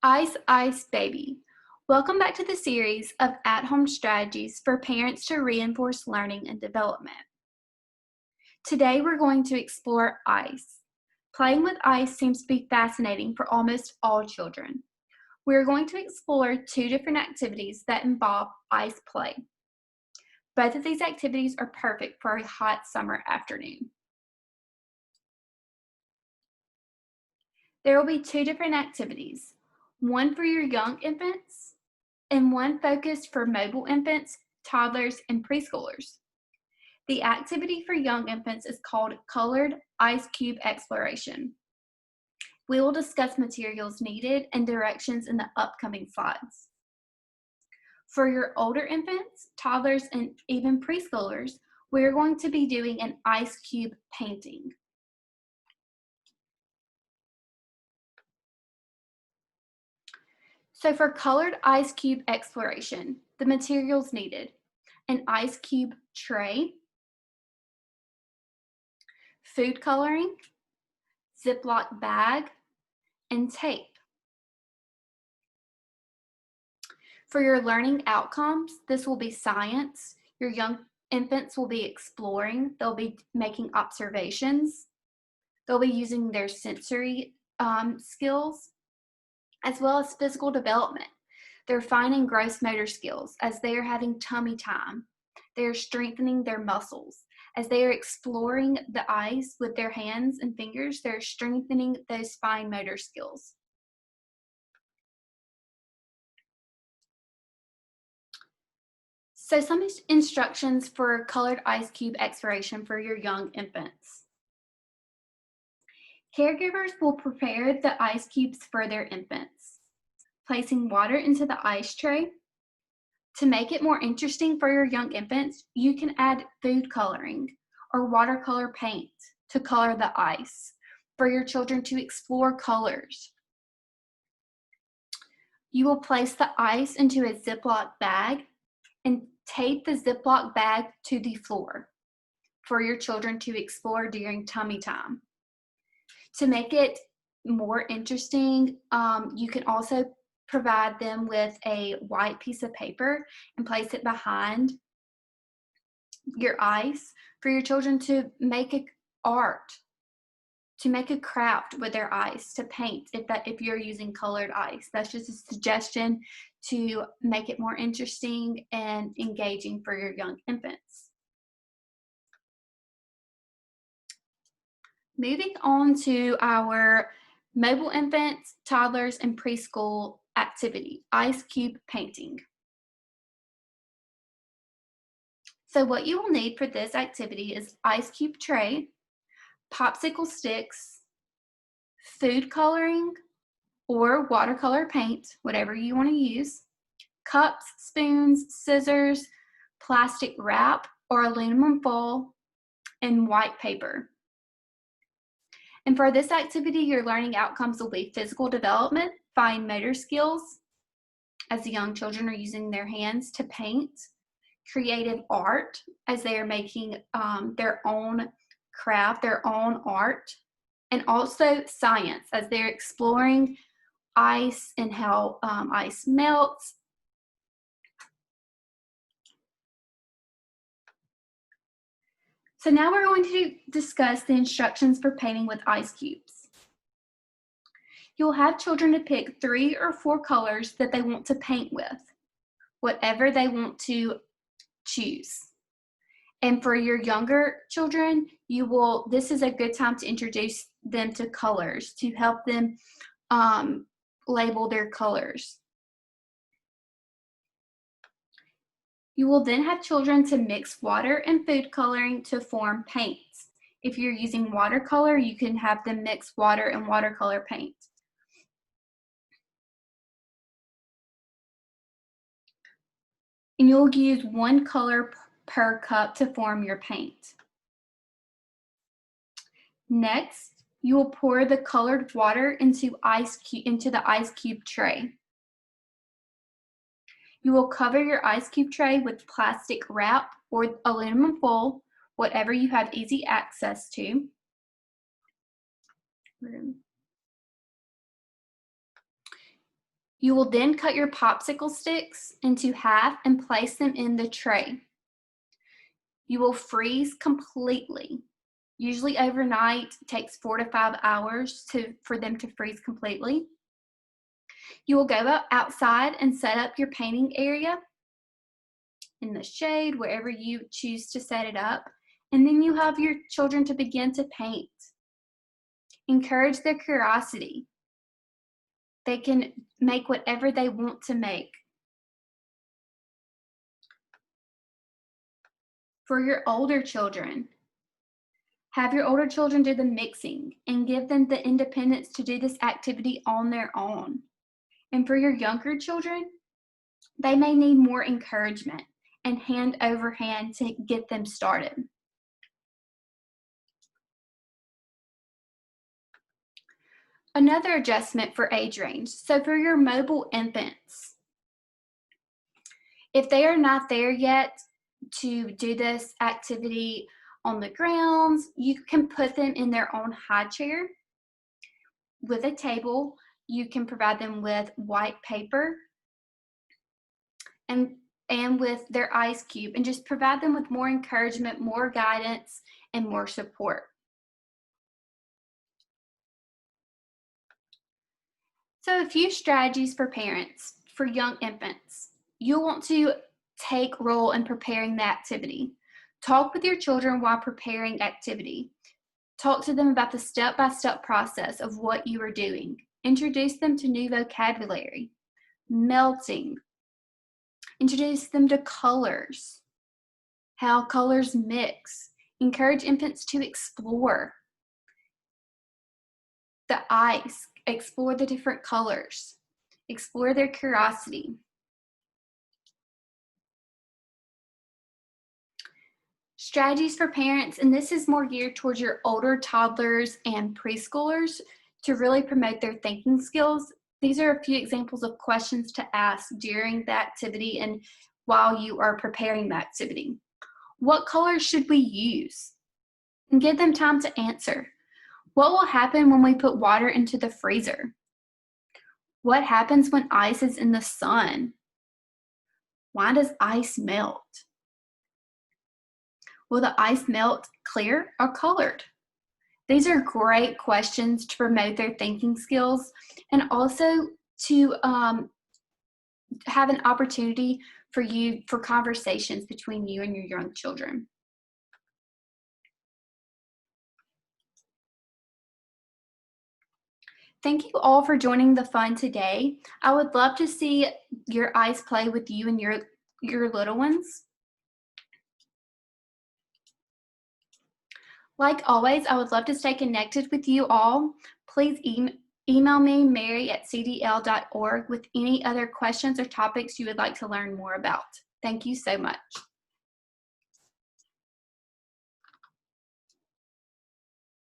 Ice Ice Baby. Welcome back to the series of at-home strategies for parents to reinforce learning and development. Today we're going to explore ice. Playing with ice seems to be fascinating for almost all children. We're going to explore two different activities that involve ice play. Both of these activities are perfect for a hot summer afternoon. There will be two different activities, one for your young infants and one focused for mobile infants, toddlers, and preschoolers. The activity for young infants is called Colored Ice Cube Exploration. We will discuss materials needed and directions in the upcoming slides. For your older infants, toddlers, and even preschoolers, we're going to be doing an ice cube painting. So for Colored Ice Cube Exploration, the materials needed: an ice cube tray, food coloring, Ziploc bag, and tape. For your learning outcomes, this will be science. Your young infants will be exploring. They'll be making observations. They'll be using their sensory skills, as well as physical development. They're finding gross motor skills as they are having tummy time. They're strengthening their muscles. As they are exploring the ice with their hands and fingers, they're strengthening those fine motor skills. So some instructions for colored ice cube exploration for your young infants. Caregivers will prepare the ice cubes for their infants, placing water into the ice tray. To make it more interesting for your young infants, you can add food coloring or watercolor paint to color the ice for your children to explore colors. You will place the ice into a Ziploc bag and tape the Ziploc bag to the floor for your children to explore during tummy time. To make it more interesting, you can also provide them with a white piece of paper and place it behind your ice for your children to make art, to make a craft with their ice, to paint if you're using colored ice. That's just a suggestion to make it more interesting and engaging for your young infants. Moving on to our mobile infants, toddlers, and preschool activity, ice cube painting. So what you will need for this activity is ice cube tray, popsicle sticks, food coloring or watercolor paint, whatever you want to use, cups, spoons, scissors, plastic wrap or aluminum foil, and white paper. And for this activity, your learning outcomes will be physical development, fine motor skills, as the young children are using their hands to paint, creative art, as they are making their own craft, their own art, and also science, as they're exploring ice and how ice melts. So now we're going to discuss the instructions for painting with ice cubes. You'll have children to pick 3 or 4 colors that they want to paint with, whatever they want to choose. And for your younger children, this is a good time to introduce them to colors, to help them label their colors. You will then have children to mix water and food coloring to form paints. If you're using watercolor, you can have them mix water and watercolor paint. And you'll use 1 color per cup to form your paint. Next, you will pour the colored water into the ice cube tray. You will cover your ice cube tray with plastic wrap or aluminum foil, whatever you have easy access to. You will then cut your popsicle sticks into half and place them in the tray. You will freeze completely. Usually overnight, it takes 4 to 5 hours for them to freeze completely. You will go outside and set up your painting area in the shade, wherever you choose to set it up, and then you have your children to begin to paint. Encourage their curiosity. They can make whatever they want to make. For your older children, have your older children do the mixing and give them the independence to do this activity on their own. And for your younger children, they may need more encouragement and hand over hand to get them started. Another adjustment for age range. So for your mobile infants, if they are not there yet to do this activity on the grounds, you can put them in their own high chair with a table. You can provide them with white paper and with their ice cube, and just provide them with more encouragement, more guidance, and more support. So a few strategies for parents for young infants. You'll want to take role in preparing the activity. Talk with your children while preparing activity. Talk to them about the step-by-step process of what you are doing. Introduce them to new vocabulary, melting. Introduce them to colors, how colors mix. Encourage infants to explore the ice, explore the different colors, explore their curiosity. Strategies for parents, and this is more geared towards your older toddlers and preschoolers to really promote their thinking skills. These are a few examples of questions to ask during the activity and while you are preparing the activity. What colors should we use? And give them time to answer. What will happen when we put water into the freezer? What happens when ice is in the sun? Why does ice melt? Will the ice melt clear or colored? These are great questions to promote their thinking skills and also to have an opportunity for conversations between you and your young children. Thank you all for joining the fun today. I would love to see your ice play with you and your little ones. Like always, I would love to stay connected with you all. Please email me, mary@cdl.org, with any other questions or topics you would like to learn more about. Thank you so much.